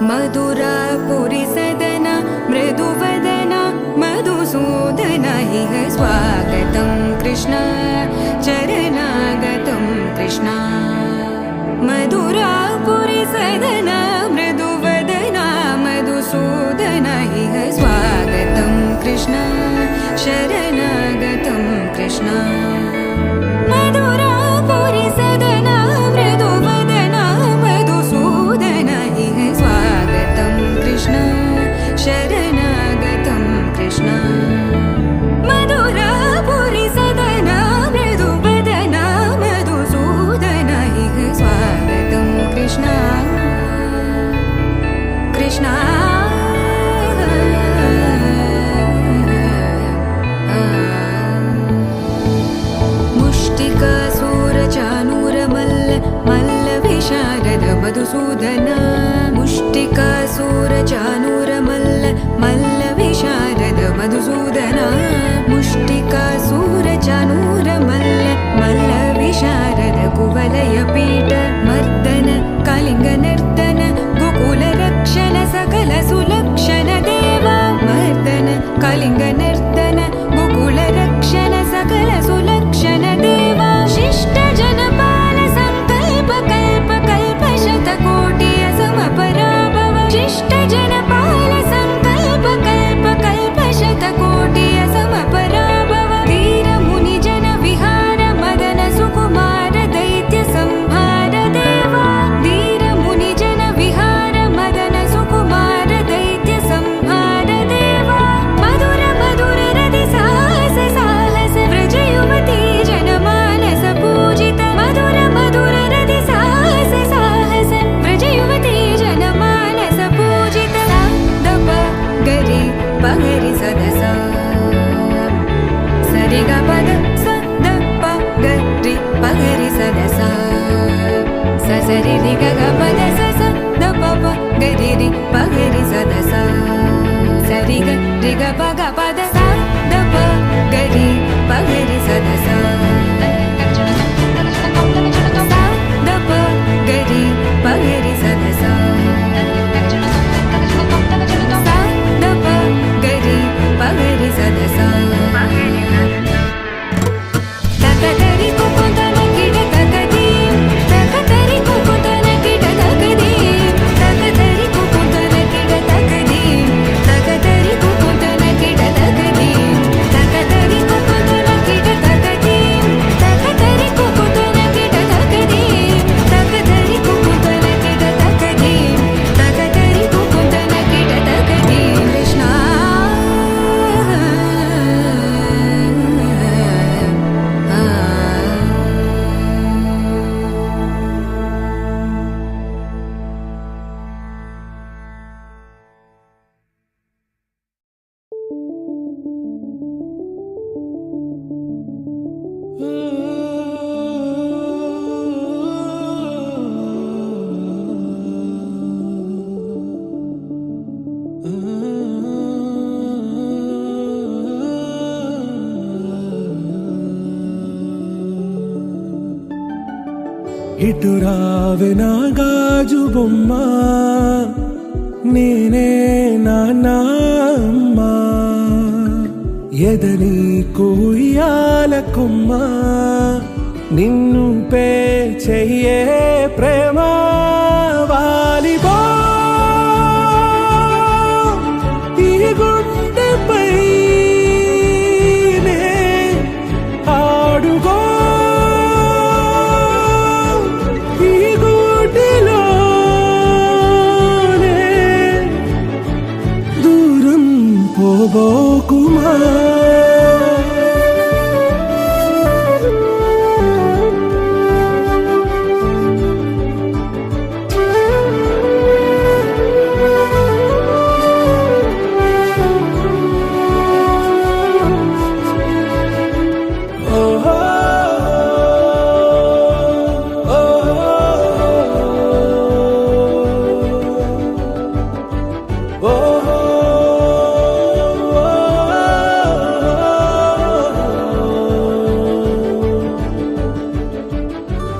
मधुरापुरी सदन मृदुवदन मधुसूदन इह स्वागतं कृष्ण चरणागतं कृष्ण मधुरापुरी सदन मृदुवदन मधुसूदन इह स्वागतं कृष्ण शरणागतं कृष्ण मधुरापुरी सदन मृदुवदन मधुसूदन इह स्वागतं कृष्ण शरणागतं कृष्ण मधुरापुरी सदन मृदुवदन मधुसूदन इह स्वागतं कृष्ण कृष्ण मधुसूदन मुष्टिकासुरचाणूरमल्ल मल्ल विशारद मधुसूदन मुष्टिकासुरचाणूरमल्ल मल्ल विशारद कुवलयपीठ मर्दन कलिङ्गनर्दन गोकुलरक्षण सकल सुलक्षण देवा मर्दन कलिङ्गनर्दन गोकुलरक्षण सकल सुलक्षण देवा शिष्ट जनपाल संकल्प कल्प कल्प शतकोटि असमपराभव शिष्ट जनपाल संकल्प कल्प कल्प शतकोटि असमपराभव वीर मुनि जन विहार मदन सुकुमार दैत्य संहार देवा वीर मुनि जन विहार मदन सुकुमार दैत्य संहार देवा मधुर मधुर रति साहस साहस व्रज युवती जनमानस पूजित मधुर मधुर रति साहस साहस व्रज युवती जनमानस पूजित दप गरि पगरि सदस सरि ग पद स द प गरि पगरि सदस स सरि रि ग ग पद स स द प प गरि रि पगरि सदस सरि ग रि ग प ग पद स द प गरि पगरि सदस द प गरि पगरि सदस द प गरि पगरि सदस तकदरि कुकुतन किड तकदीं तकदरि कुकुतन किड तकदीं तकदरि कुकुतन किड तकदीं तकदरि कुकुतन किड तकदीं तकदरि कुकुतन किड तकदीं तकदरि कुकुतन किड तकदीं तकदरि कुकुतन किड तकदीं तकदरि कुकुतन किड तकदीं कृष्ण ఇటు రావే నా గాజు బొమ్మ నేనే నాన్నమ్మ ఎదని కోయాల కొమ్మ నిన్ను పే చెయ్యే ప్రేమ వాలిబా ఈ గుండెపై నే ఆడుగో పోబోకుమా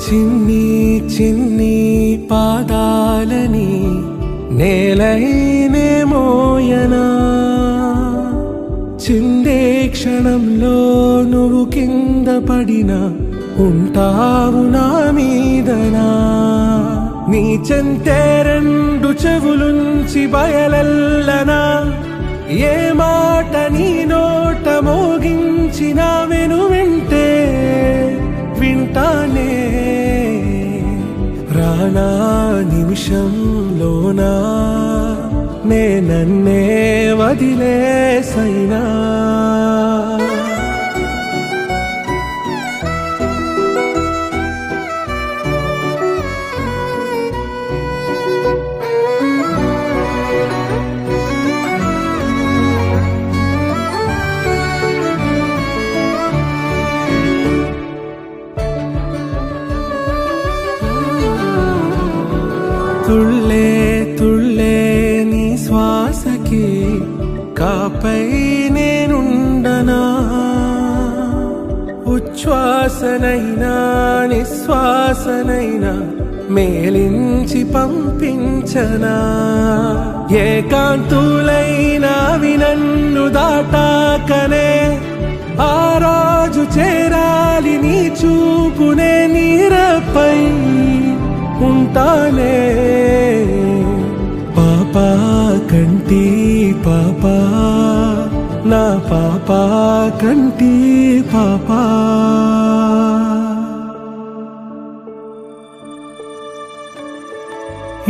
చిన్ని చిన్ని పాదాలని నేలైనే మోయనా చిందే క్షణంలో నువ్వు కింద పడినా ఉంటావు నా మీదనా నీ చెంతే రెండు చెవులుంచి బయలెల్లనా ఏ మాట నీ నోట మోగించిన వెను వింటే వింటానే రానా నిమిషంలోనా నే నన్నే వదిలేసైనా తుళ్ళే తుళ్ళే నీ శ్వాసకి కాపై నేనుండనా ఉచ్ఛ్వాసనైనా నిశ్వాసనైనా మేలించి పంపించనా ఏకాంతులైనా వినన్ను దాటాకనే ఆ రాజు చేరాలి నీ చూపునే నీరపై ఉంటానే పాపా కంటి పాపా నా పాపా కంటి పాపా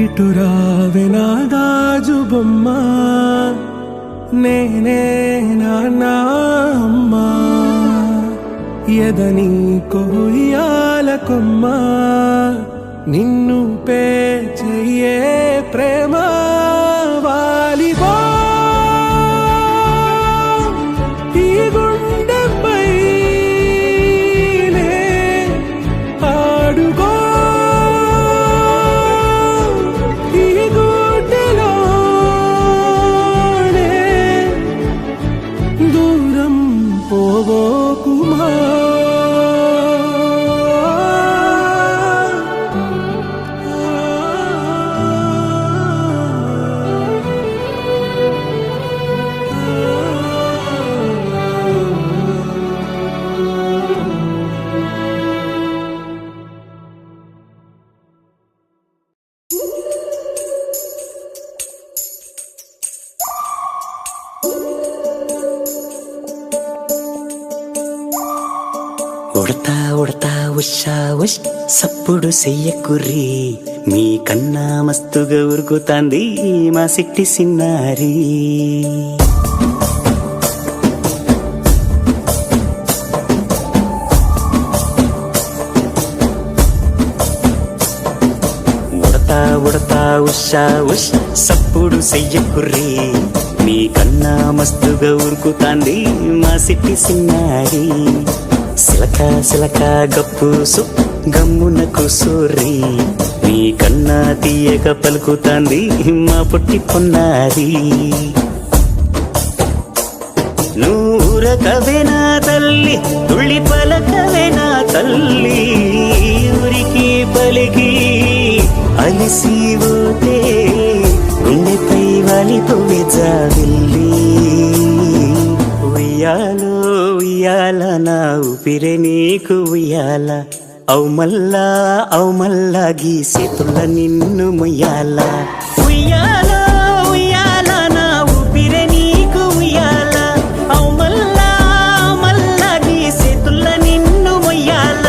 ఇటు రావే నా గాజు బొమ్మ నేనే నాన్న అమ్మా ఎదని కొయ్యాల కొమ్మ నిన్ను పే చెయ్యే ప్రేమ వాలిబా ఈ గుండెపై ఆడుకో ఈ గుడ్డెలోనే దూరం పోవోకుమా ఉడతా ఉడతా ఉషా ఉష్ సప్పుడు చెయ్యకుర్రి మీ కన్నా మస్తుగా ఉరుకుతాంది మా సిట్టి సిన్నారి ఉడతా ఉడతా ఉషా ఉష్ సప్పుడు చెయ్యకుర్రి మీ కన్నా మస్తుగా ఉరుకుతాంది మా సిట్టి సిన్నారి సిలక సిలక గప్పుసు గమ్మున కూసూరి నీ కన్నా తీయక పలుకుతాంది మా పుట్టి పొన్నారి నూరకవేనా తల్లి తుళ్ళి పలకవేనా తల్లి ఊరికి పలికి అలసిపోతే గుండెపై వాలిపోవే జాబిల్లి ఉయ్యాలో ఉయ్యాల నా ఊపిరే నీకు ఉయ్యాల అవు మల్లా గీసేతుల నిన్ను ముయ్యాల ఉయ్యాల ఉయ్యాల నా ఊపిరే నీకు ఉయ్యాల అవు మల్లా గీసేతుల నిన్ను ముయ్యాల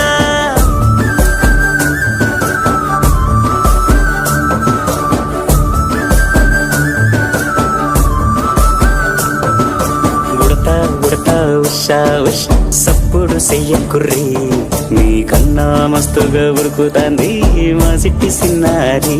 ఉషా ఉష్ సప్పుడు చెయ్యకుర్రి మీ కన్నా మస్తుగా ఉరుకుతాంది మా సిట్టి సిన్నారి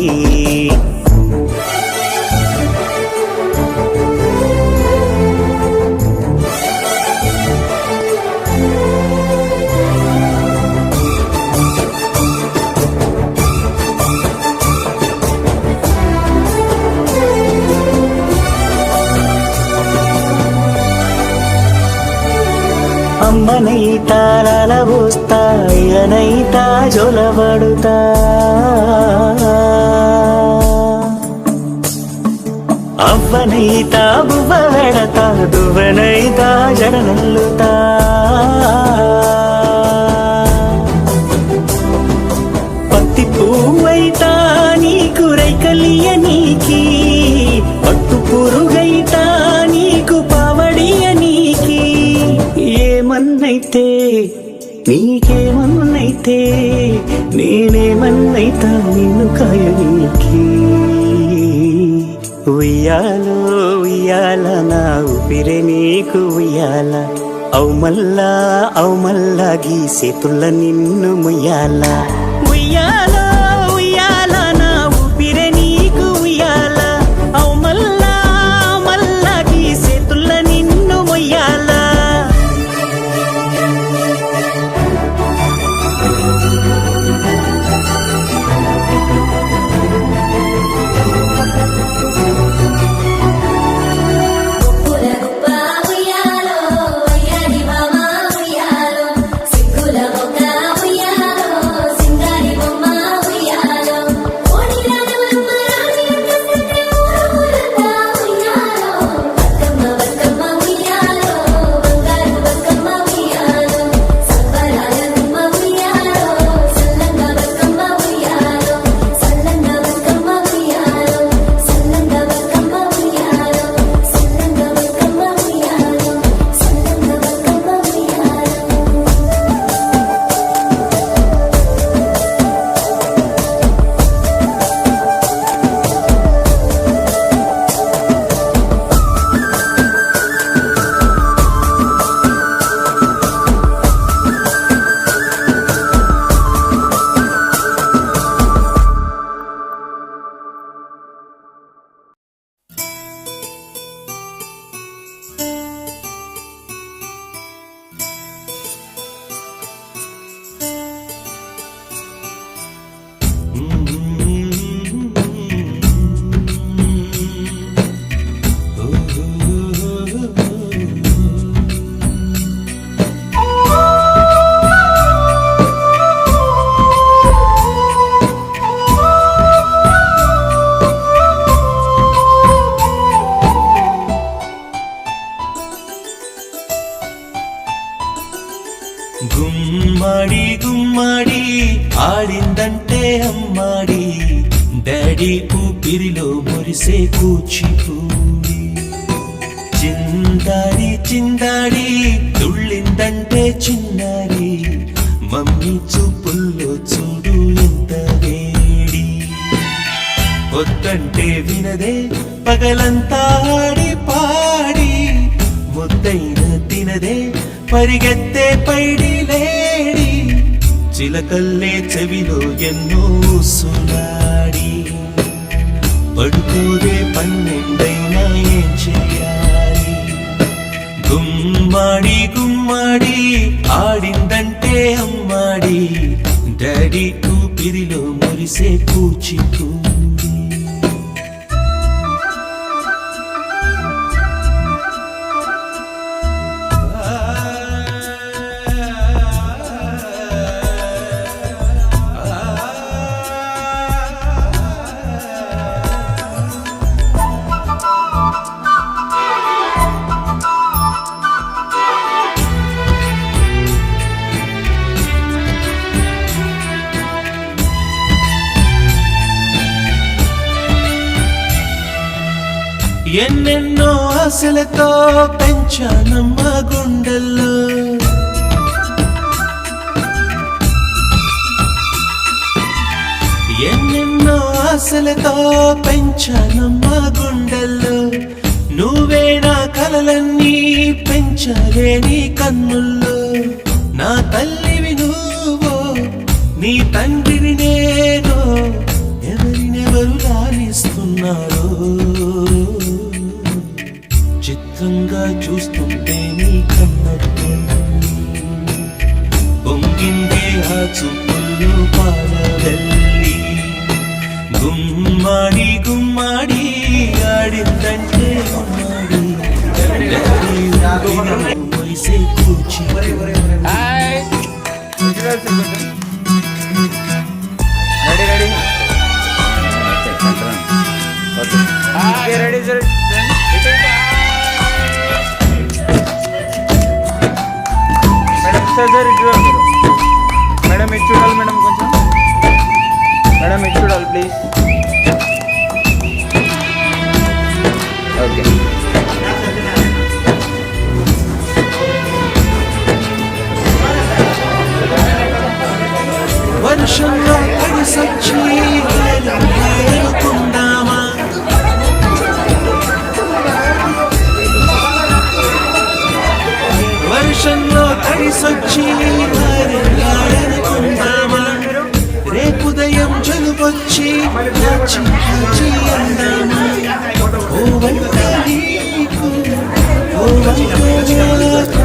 అమ్మనైతా లాలబోస్తా అయ్యనైతా జొలబడుతా ಬುವ್ವನೈತಾ ಬುವ್ವಡತಾ ದುವ್ವನೈತಾ ಜಡನಲ್ಲುತಾ పత్తి పువ్వైతా నీకు రైకలియనీకి పట్టు పురుగైతా నీకు పావడియనీకి ఏమన్నైతే నీకేమన్నైతే నేనేమన్నైతా నిన్ను కాయనీకి ఉయ్యాలో ఉయ్యాల నా ఊపిరే నీకు ఉయ్యాల అవు మల్లా గీసేతుల్ల నిన్ను ముయ్యాల ఉయ్యాలో ఉయ్యాల నా ఊపిరే నీకు ఉయ్యాల అవు మల్లా గీసేతుల్ల నిన్ను ముయ్యాల గుమ్మడి గుమ్మడి ఆడిందంటే అమ్మాడి డాడీ ఊపిరిలో మురిసే కూచిపూడి చిందాడి చిందాడి తుళ్ళిందంటే చిన్నారి మమ్మీ చూపుల్లో చూడు ఎంత వేడి వద్దంటే వినదే పగలంతా ఆడి పాడి ముద్దైన తినదే పరిగెత్తే పైడి లేడి చిలకల్లే చెవిలో ఎన్నో సులాడి పడుకోదే పన్నెండైనా ఏం చేయాలి గుమ్మాడి గుమ్మాడి ఆడిందంటే అమ్మాడి డాడీ ఊపిరిలో మురిసే కూచిపూడి ఎన్నెన్నో ఆశలతో పెంచానమ్మ గుండెల్లో ఎన్నెన్నో ఆశలతో పెంచానమ్మ గుండెల్లో నువ్వే నా కలలన్నీ పెంచాలే నీ కన్నుల్లో నా తల్లివి నువ్వో నీ తండ్రిని నేను ఎవరినెవరు లాలిస్తున్నారో చిత్రంగా చూస్తుంటే నీ కన్నట్టు పొంగిందే ఆ చూపుల్లో పాలవెల్లి గుమ్మాడి గుమ్మాడి ఆడిందంటే గుమ్మాడి మురిసే కూచి రెడీ రెడీ సార్ ఇటు చూడాలి మేడం, ఇటు చూడాలి మేడం, కొంచెం మేడం ఇటు చూడాలి ప్లీజ్. ఓకే వర్షంలో తడిసొచ్చి ఏరుకుందామా, వర్షంలో తడిసొచ్చి ఏరుకుందామా, రేపుదయం జలుబొచ్చి కాచి కాచి అందామా, ఓ వంట నీకు ఓ వంట నాకు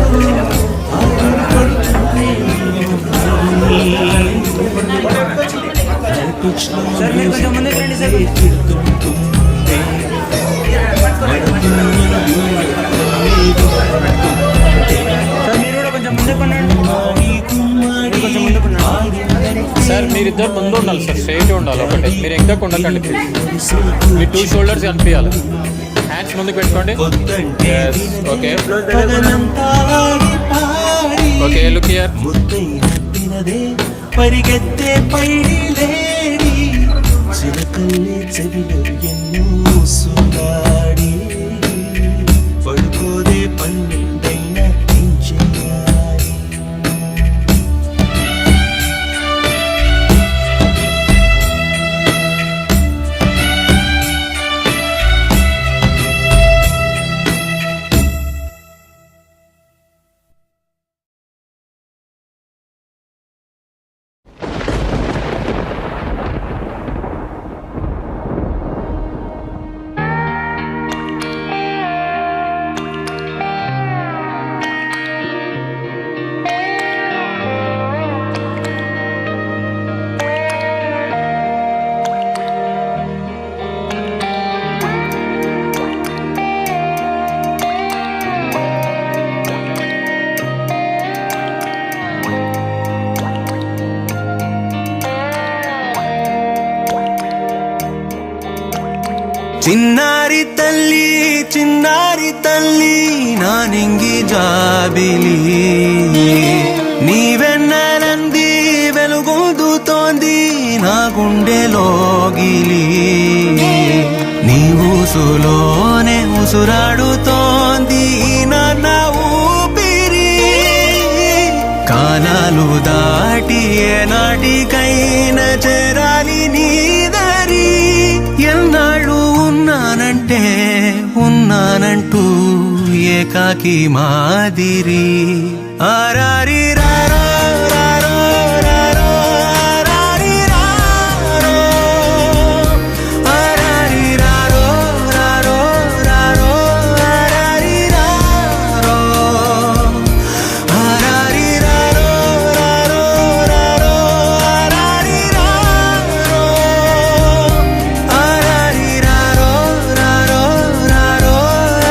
ఆటం పడుతుంది. సార్ మీరు కొంచెం ముందుకు రండి సార్. సార్ మీరు కూడా కొంచెం ముందుకు సార్ మీరిద్దరు ముందు ఉండాలి సార్, స్ట్రైట్ ఉండాలి ఒకటే, మీరు ఎక్కడికి ఉండకండి ప్లీజ్. మీ 2 షోల్డర్స్ కనిపించాలి, హ్యాండ్స్ ముందుకు పెట్టుకోండి. Okay okay look here. పరిగెత్తే పైడి లేడి చిలకల్లే చెవిలో ఎన్నో సుగాడి పడుకోదే పన్నెండైన పెంచేయాలి. చిన్నారి తల్లి చిన్నారి తల్లి నా నింగి జాబిలి, నీవెన్నెలంది వెలుగొందుతోంది నా గుండెలోగిలి, నీ ఊసులోనే ఉసురాడుతోంది నా ఊపిరి, కాలాలు దాటి ఏనాటికైనా చేరాలి నీ దరి, ఎన్నాళ్ళు ఉన్నానంటే ఉన్నానంటూ ఏకాకి మాదిరి, ఆరారి రారో రారో రారో ఆరారి రారో, ఆరారి రారో రారో రారో ఆరారి రారో, ఆరారి రారో రారో రారో ఆరారి రారో, ఆరారి రారో రారో రారో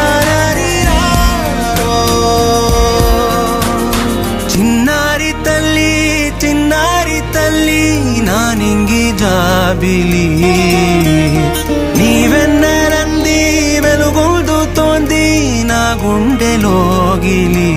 ఆరారి రారో. చిన్నారి తల్లి చిన్నారి తల్లి నా నింగి జాబిలి, నీవెన్నెలంది వెలుగొందుతోంది నా గుండెలోగిలి.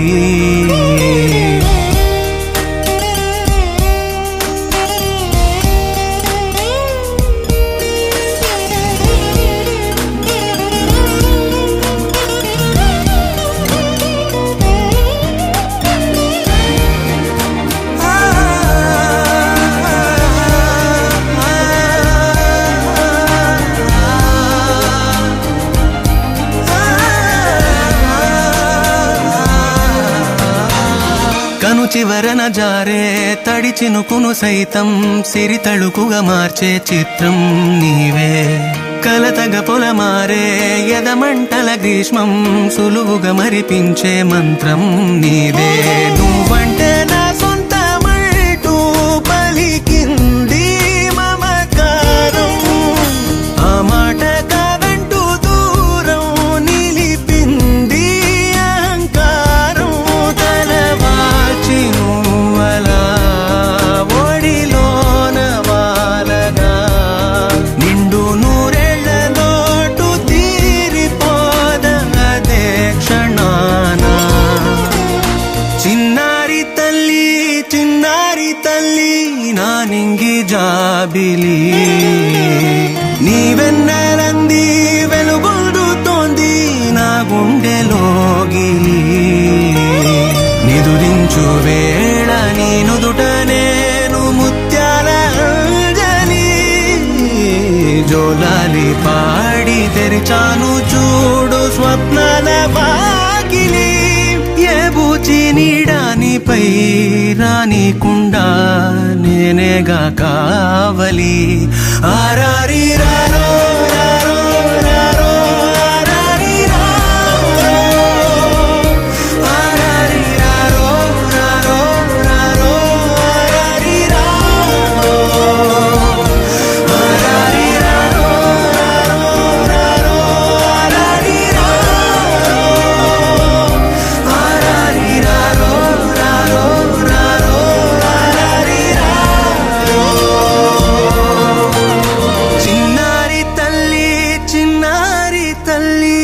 కను చివరన జారే తడి చినుకును సైతం సిరి తళుకుగా మార్చే చిత్రం నీవే, కలతగ పొలమారే ఎదమంటల గ్రీష్మం సులువుగా మరిపించే మంత్రం నీవే, నువ్వంటే నా సొంతమంటూ పలికింది మమకారం, ఆ మాట కాదంటూ దూరం నిలిపింది అహంకారం, తలవాచి నువ్వలా ఒడిలోన వాలగా నిండు నూరేళ్ల లోటు తీరిపోదదే క్షణాన. చిన్నారి తల్లి నింగి జాబిలి నీవెన్నెలంది వెలుగొందుతోంది నా గుండెలోగిలి నిదురించు వేళ నీ నుదుట నేను ముత్యాల అంజలి జోలాలి పాడి తెరిచాను చూడు స్వప్నాల వాకిలి ఏ బూచి నీడానిపై రానికుండా నేనేగా కావలి ఆరారి రారో రారో రారో ఆరారి రారో ఆరారి రారో రారో రారో ఆరారి రారో ఆరారి రారో రారో రారో ఆరారి రారో ఆరారి రారో రారో రారో ఆరారి రారో చిన్నారి తల్లి చిన్నారి తల్లి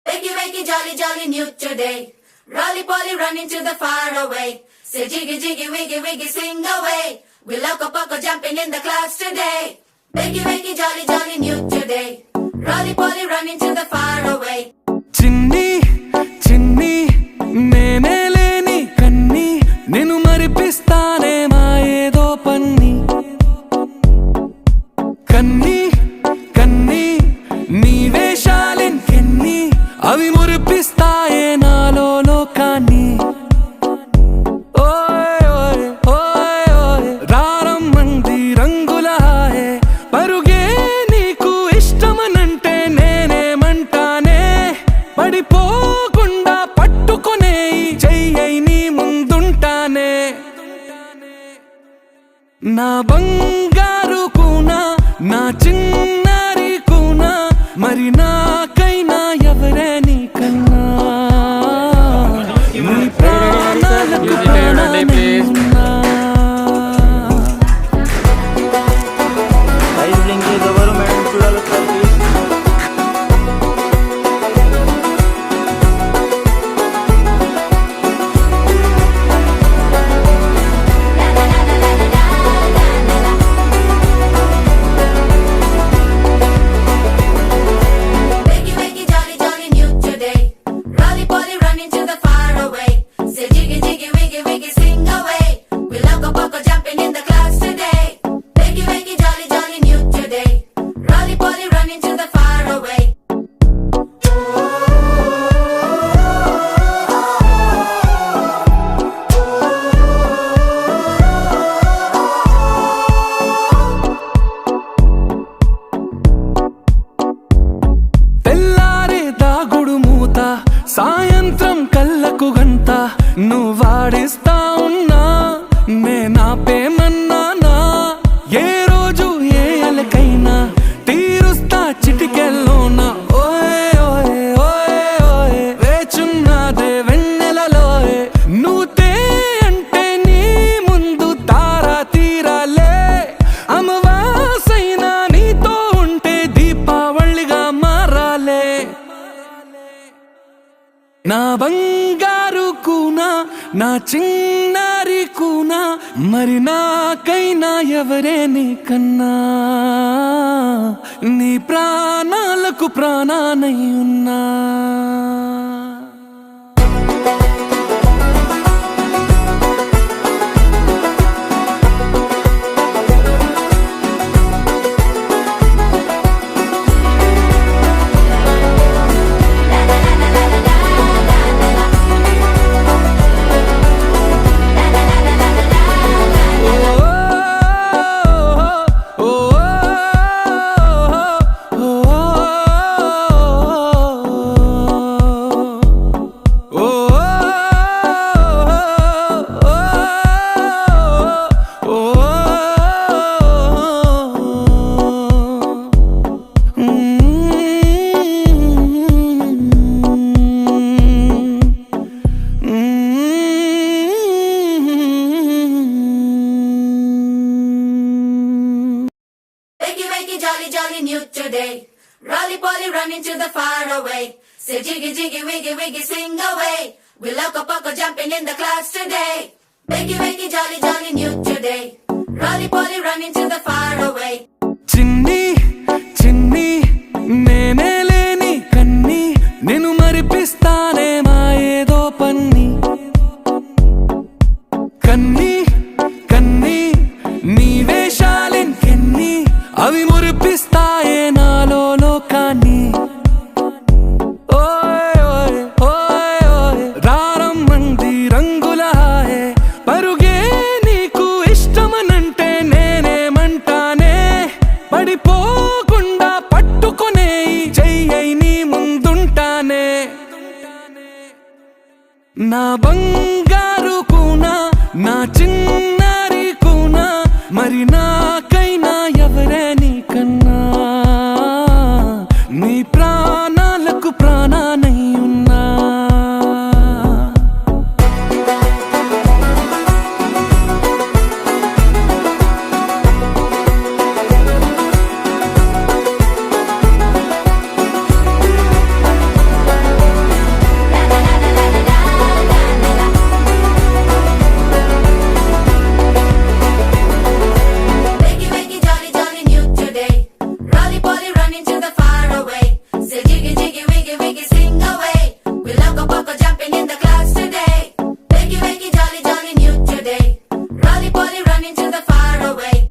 Wakey, wakey, jolly, jolly, new today. Rolly polly, running to the far away. Say jiggy, jiggy, wiggy, wiggy, sing away. We loco poco jumping in the clouds today. Wakey, wakey, jolly, jolly, new today. Rolly polly, running to the far away. చిన్ని చిన్ని నేనే లేని కన్ని నేను మరిపిస్తానే మా ఏదో పన్ని కన్ని కన్ని నీ వేషాలెంకెన్ని అవి మురిపిస్తాయే నాలో లోకాన్ని ఓయ్ ఓయ్ ఓయ్ ఓయ్ రారమ్మంది రంగుల హాయే పరుగే నీకు ఇష్టమనంటే నేనేమంటానే పడిపోకుండా పట్టుకునే ఈ చెయ్యై నీ ముందుంటానే నా బంగారు కూనా నా చిన్నారి కూనా మరి నాకైనా ఎవరే నీకన్నా నీ ప్రాణాలకు ప్రాణాలై ఉన్నా. ఐస్ బ్లింకింగ్ ఎవరు మేడం చూడాలి ఒకసారి please. Wakey, wakey, jolly, jolly, new today. Rolly polly, running to the far away. Say jiggy, jiggy, wiggy, wiggy, sing away. We loco poco jumping in the clouds today. Wakey, wakey, jolly, jolly, new today. Rolly polly, running to the far away. తెల్లారే దాగుడు మూత సాయంత్రం కళ్ళకు గంట నువ్వాడిస్తా ఉన్నా నేనాపేమన్నానా ఏ రోజు ఏ అలకైనా తీరుస్తా చిటికెల్లోనా ఓయ్ ఓయ్ ఓయ్ ఓయ్ వేచున్నదే వెన్నెలలోయే నువ్వుతే అంటే నీ ముందు తారా తీరాలే అమవాసైనా నీతో ఉంటే దీపావళిగా మారాలే నా బంగారు కూనా నా చిన్నారి కూనా మరి నాకైనా ఎవరే నీకన్నా నీ ప్రాణాలకు ప్రాణానై ఉన్నా Wakey, wakey, jolly, jolly, new today. Rolly polly, running to the far away. Say jiggy, jiggy, wiggy, wiggy, sing away. We loco poco jumping in the class today. Wakey, wakey, jolly, jolly, new today. Rolly poly running to the far away. చిన్ని చిన్ని నేనే లేని కన్ని నేను మరిపిస్తానే మా ఏదో పన్ని కన్ని కన్ని నీ వేషాలెన్కెన్ని అవి మురిపిస్తాయే నాలో లోకాన్ని ఓయ్ ఓయ్ ఓయ్ ఓయ్ రారమ్మంది రంగుల హాయే పరుగే నీకు ఇష్టమనంటే నేనేమంటానే పడిపోకుండా పట్టుకునే చెయ్యై నీ ముందుంటానే నా బంగారు కూనా నా చిన్నారి కూనా మరి నా